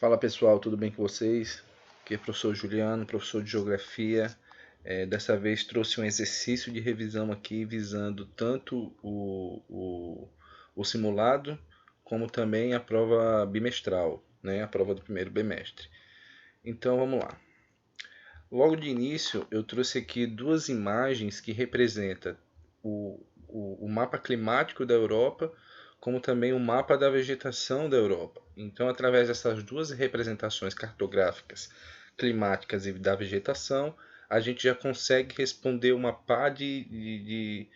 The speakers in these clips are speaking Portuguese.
Fala pessoal, tudo bem com vocês? Aqui é o professor Juliano, professor de Geografia. Dessa vez trouxe um exercício de revisão aqui visando tanto o simulado como também a prova bimestral, né? A prova do primeiro bimestre. Então vamos lá. Logo de início eu trouxe aqui duas imagens que representam o mapa climático da Europa, como também o mapa da vegetação da Europa. Então, através dessas duas representações cartográficas, climáticas e da vegetação, a gente já consegue responder uma pá de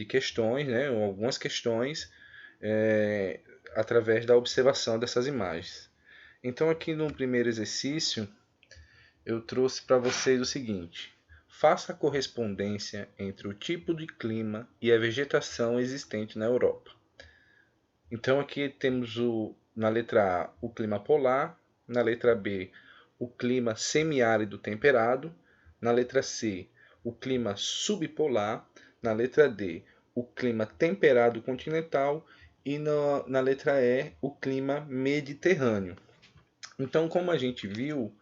questões, né, ou algumas questões, é, através da observação dessas imagens. Então, aqui no primeiro exercício, eu trouxe para vocês o seguinte: faça a correspondência entre o tipo de clima e a vegetação existente na Europa. Então aqui temos na letra A o clima polar, na letra B o clima semiárido temperado, na letra C o clima subpolar, na letra D o clima temperado continental e na letra E o clima mediterrâneo. Então, como a gente viu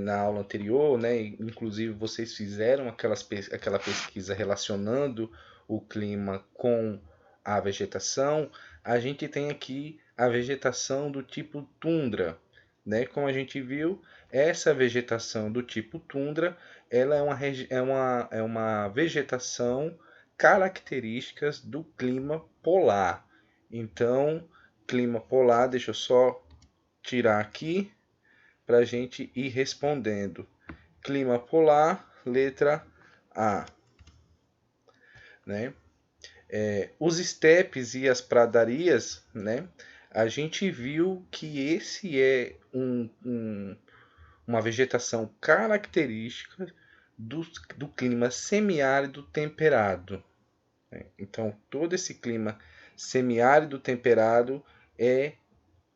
na aula anterior, né, inclusive vocês fizeram aquela pesquisa relacionando o clima com a vegetação, a gente tem aqui a vegetação do tipo tundra. Né? Como a gente viu, essa vegetação do tipo tundra ela é uma vegetação característica do clima polar. Então, clima polar, deixa eu só tirar aqui para a gente ir respondendo. Clima polar, letra A. Né? Os estepes e as pradarias, né? A gente viu que esse é uma vegetação característica do clima semiárido temperado. Né? Então, todo esse clima semiárido temperado é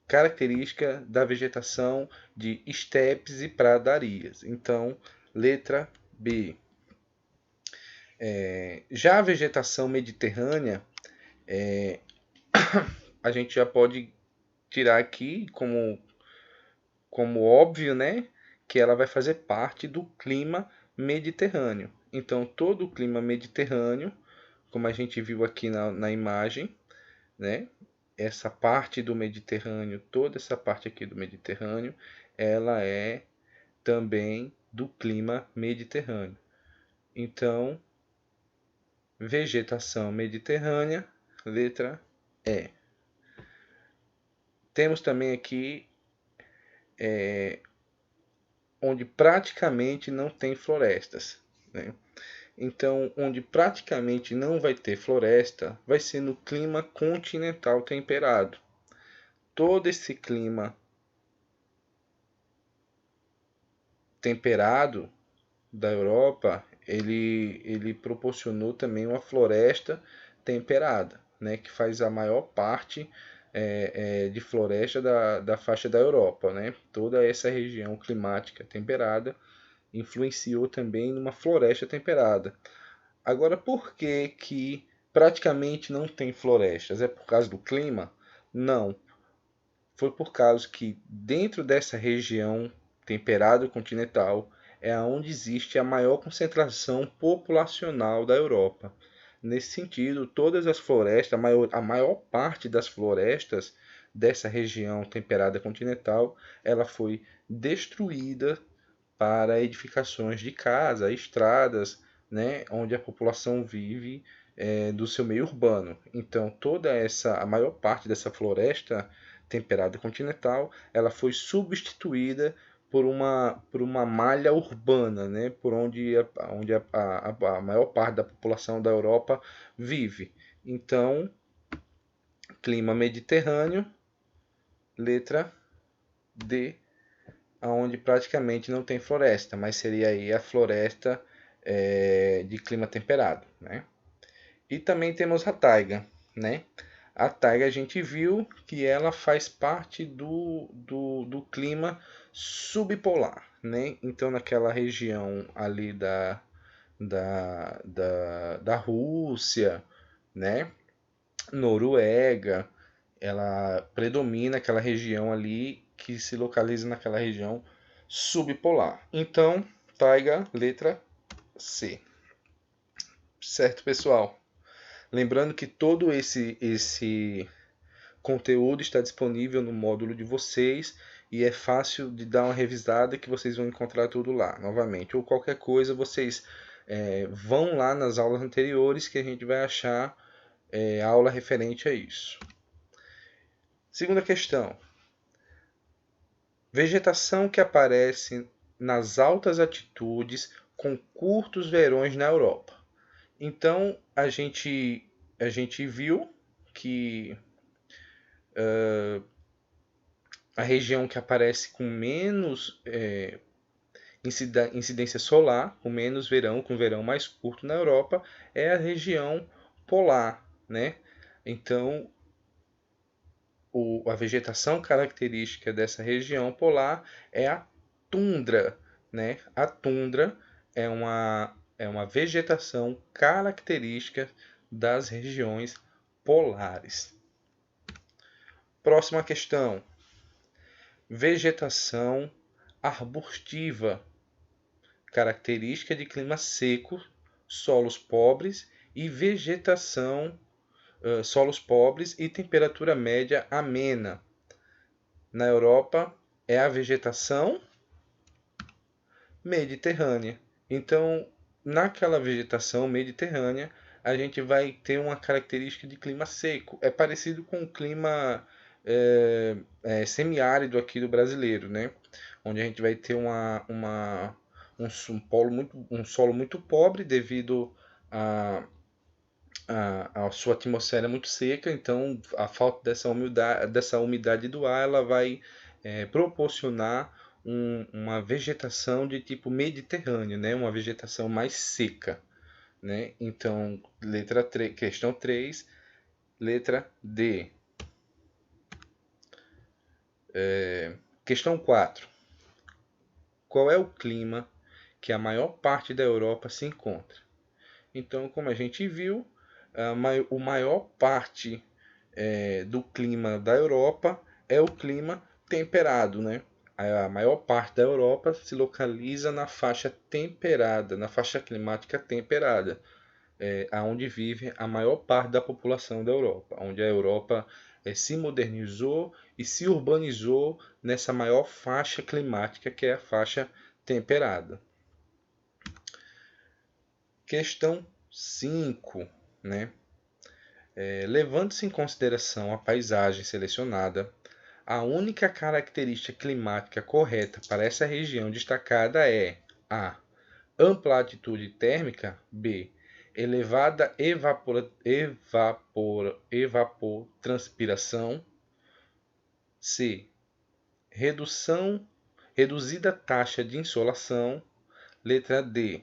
característica da vegetação de estepes e pradarias. Então, letra B. Já a vegetação mediterrânea, a gente já pode tirar aqui como óbvio, né, que ela vai fazer parte do clima mediterrâneo. Então, todo o clima mediterrâneo, como a gente viu aqui na imagem, né, essa parte do Mediterrâneo, toda essa parte aqui do Mediterrâneo, ela é também do clima mediterrâneo. Então, vegetação mediterrânea, letra E. Temos também aqui onde praticamente não tem florestas, né? Então, onde praticamente não vai ter floresta, vai ser no clima continental temperado. Todo esse clima temperado da Europa, ele proporcionou também uma floresta temperada, né, que faz a maior parte de floresta da faixa da Europa. Né? Toda essa região climática temperada influenciou também numa floresta temperada. Agora, por que praticamente não tem florestas? É por causa do clima? Não. Foi por causa que dentro dessa região temperado continental é onde existe a maior concentração populacional da Europa. Nesse sentido, todas as florestas, a maior parte das florestas dessa região temperada continental, ela foi destruída para edificações de casa, estradas, né, onde a população vive do seu meio urbano. Então, a maior parte dessa floresta temperada continental, ela foi substituída por uma malha urbana, né, por onde a maior parte da população da Europa vive. Então, clima mediterrâneo, letra D, onde praticamente não tem floresta, mas seria aí a floresta de clima temperado, né? E também temos a taiga, né? A taiga a gente viu que ela faz parte do clima subpolar, né? Então naquela região ali da Rússia, né? Noruega, ela predomina aquela região ali que se localiza naquela região subpolar. Então, taiga, letra C. Certo, pessoal? Lembrando que todo esse conteúdo está disponível no módulo de vocês e é fácil de dar uma revisada que vocês vão encontrar tudo lá, novamente. Ou qualquer coisa, vocês vão lá nas aulas anteriores que a gente vai achar aula referente a isso. Segunda questão. Vegetação que aparece nas altas altitudes com curtos verões na Europa. Então, a gente viu que a região que aparece com menos incidência solar, com menos verão, com verão mais curto na Europa, é a região polar, né? Então, a vegetação característica dessa região polar é a tundra, né? A tundra é uma vegetação característica das regiões polares. Próxima questão. Vegetação arbustiva, característica de clima seco, solos pobres e vegetação, solos pobres e temperatura média amena. Na Europa é a vegetação mediterrânea. Então, naquela vegetação mediterrânea, a gente vai ter uma característica de clima seco. É parecido com o clima semiárido aqui do brasileiro, né? Onde a gente vai ter um solo muito pobre devido a sua atmosfera muito seca, então a falta dessa umidade do ar ela vai proporcionar uma vegetação de tipo mediterrâneo, né? Uma vegetação mais seca, né? Então, questão 3, letra D. Questão 4. Qual é o clima que a maior parte da Europa se encontra? Então, como a gente viu, a maior parte do clima da Europa é o clima temperado, né? A maior parte da Europa se localiza na faixa temperada, na faixa climática temperada, onde vive a maior parte da população da Europa, onde a Europa se modernizou e se urbanizou nessa maior faixa climática que é a faixa temperada. Questão 5, né? Levando-se em consideração a paisagem selecionada, a única característica climática correta para essa região destacada é a ampla altitude térmica, b elevada evapotranspiração, c reduzida taxa de insolação, letra D,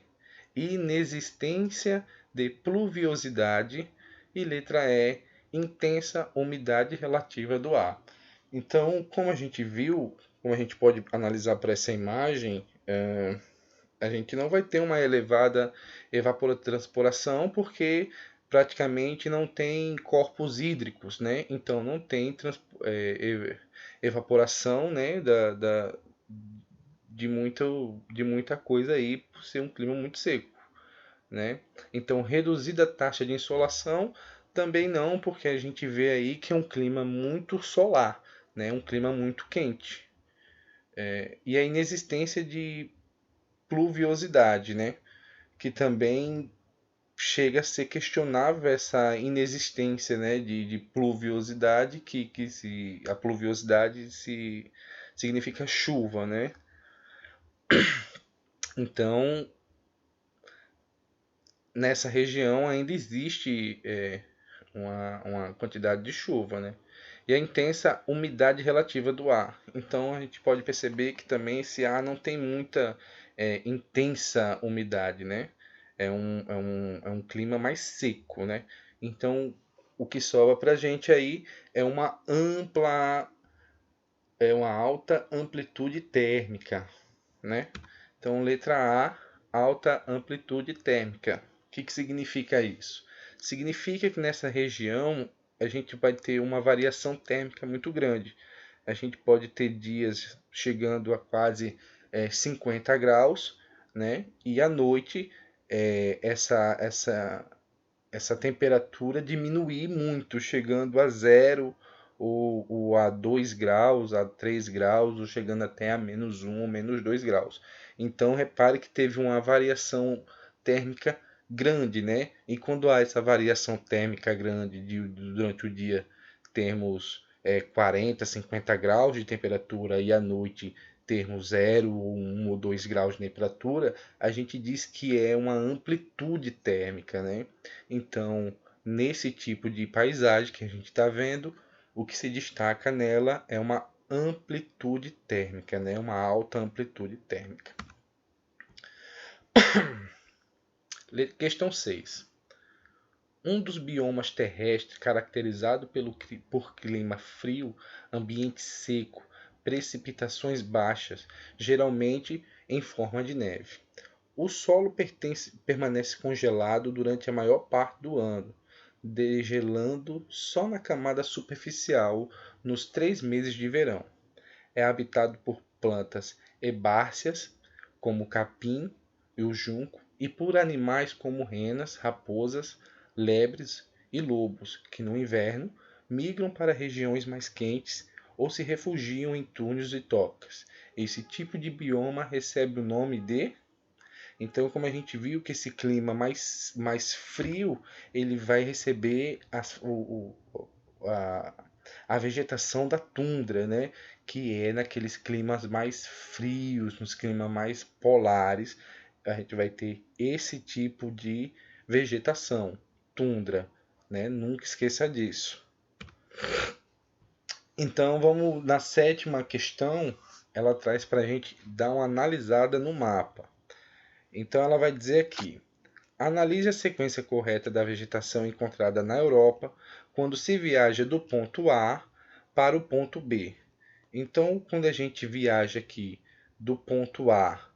inexistência de pluviosidade e letra E, intensa umidade relativa do ar. Então, como a gente viu, como a gente pode analisar por essa imagem, a gente não vai ter uma elevada evapotranspiração porque praticamente não tem corpos hídricos, né? Então não tem evaporação, né, de muita coisa aí por ser um clima muito seco, né? Então reduzida a taxa de insolação também não, porque a gente vê aí que é um clima muito solar, né? Um clima muito quente. E a inexistência de pluviosidade, né? Que também chega a ser questionável essa inexistência, né, de pluviosidade, a pluviosidade significa chuva, né? Então, nessa região ainda existe uma quantidade de chuva, né? E a intensa umidade relativa do ar. Então, a gente pode perceber que também esse ar não tem muita intensa umidade, né? É um clima mais seco, né? Então, o que sobra para a gente aí é uma alta amplitude térmica, né? Então, letra A, alta amplitude térmica. O que significa isso? Significa que nessa região a gente vai ter uma variação térmica muito grande. a gente pode ter dias chegando a quase 50 graus, né? E à noite essa temperatura diminuir muito, chegando a zero ou a 2 graus, a 3 graus, ou chegando até a -1 ou -2 graus. Então repare que teve uma variação térmica grande, né? E quando há essa variação térmica grande durante o dia, temos 40, 50 graus de temperatura e à noite termos 0, 1 ou 2 graus de temperatura, a gente diz que é uma amplitude térmica, né? Então, nesse tipo de paisagem que a gente está vendo, o que se destaca nela é uma amplitude térmica, né? Uma alta amplitude térmica. Questão 6. Um dos biomas terrestres caracterizado por clima frio, ambiente seco, precipitações baixas, geralmente em forma de neve. O solo permanece congelado durante a maior parte do ano, degelando só na camada superficial nos 3 meses de verão. É habitado por plantas herbáceas, como o capim e o junco, e por animais como renas, raposas, lebres e lobos, que no inverno migram para regiões mais quentes ou se refugiam em túneis e tocas. Esse tipo de bioma recebe o nome de... Então, como a gente viu que esse clima mais frio, ele vai receber a, a vegetação da tundra, né? Que é naqueles climas mais frios, nos climas mais polares, a gente vai ter esse tipo de vegetação, tundra, né? Nunca esqueça disso. Então, vamos na sétima questão, ela traz para a gente dar uma analisada no mapa. Então, ela vai dizer aqui: analise a sequência correta da vegetação encontrada na Europa quando se viaja do ponto A para o ponto B. Então, quando a gente viaja aqui do ponto A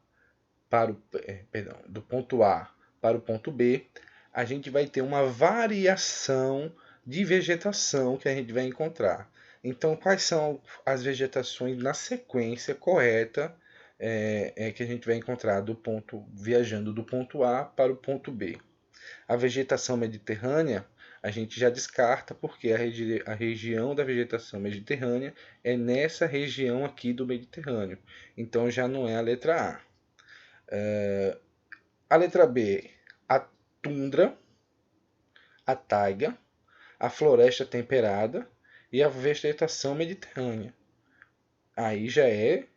do ponto A para o ponto B, a gente vai ter uma variação de vegetação que a gente vai encontrar. Então, quais são as vegetações na sequência correta que a gente vai encontrar viajando do ponto A para o ponto B? A vegetação mediterrânea a gente já descarta porque a região da vegetação mediterrânea é nessa região aqui do Mediterrâneo. Então já não é a letra A. A letra B, a tundra, a taiga, a floresta temperada e a vegetação mediterrânea. Aí já é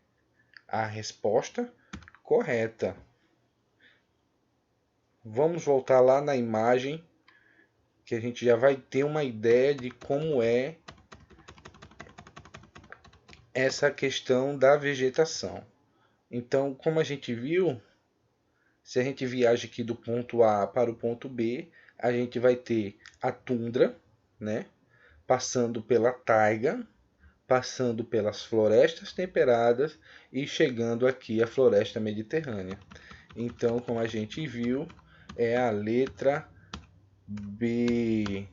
a resposta correta. Vamos voltar lá na imagem que a gente já vai ter uma ideia de como é essa questão da vegetação. Então, como a gente viu, se a gente viaja aqui do ponto A para o ponto B, a gente vai ter a tundra, né? Passando pela taiga, passando pelas florestas temperadas e chegando aqui à floresta mediterrânea. Então, como a gente viu, é a letra B.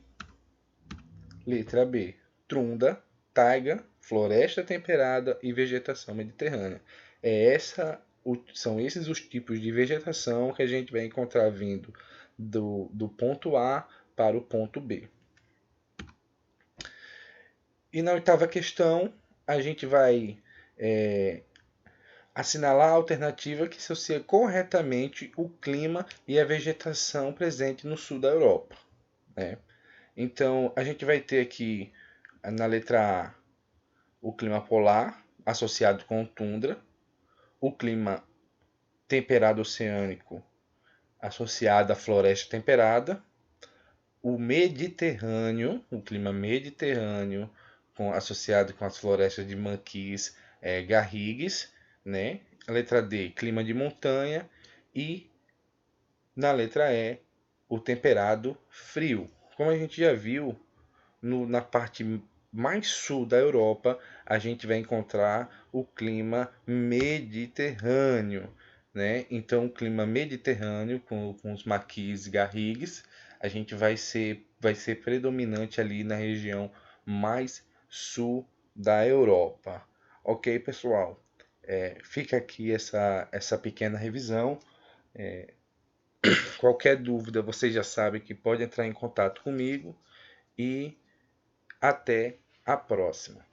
Letra B. Tundra, taiga, floresta temperada e vegetação mediterrânea. São esses os tipos de vegetação que a gente vai encontrar vindo do ponto A para o ponto B. E na oitava questão, a gente vai assinalar a alternativa que associa corretamente o clima e a vegetação presente no sul da Europa, né? Então, a gente vai ter aqui, na letra A, o clima polar, associado com tundra, o clima temperado oceânico, associado à floresta temperada, o Mediterrâneo, o clima mediterrâneo, associado com as florestas de manquis, garrigues, né? A letra D, clima de montanha, e na letra E, o temperado frio. Como a gente já viu, na parte mais sul da Europa, a gente vai encontrar o clima mediterrâneo, né? Então, o clima mediterrâneo, com os maquis e garrigues, a gente vai ser predominante ali na região mais sul da Europa. Ok, pessoal? Fica aqui essa pequena revisão. Qualquer dúvida, você já sabe que pode entrar em contato comigo e até a próxima.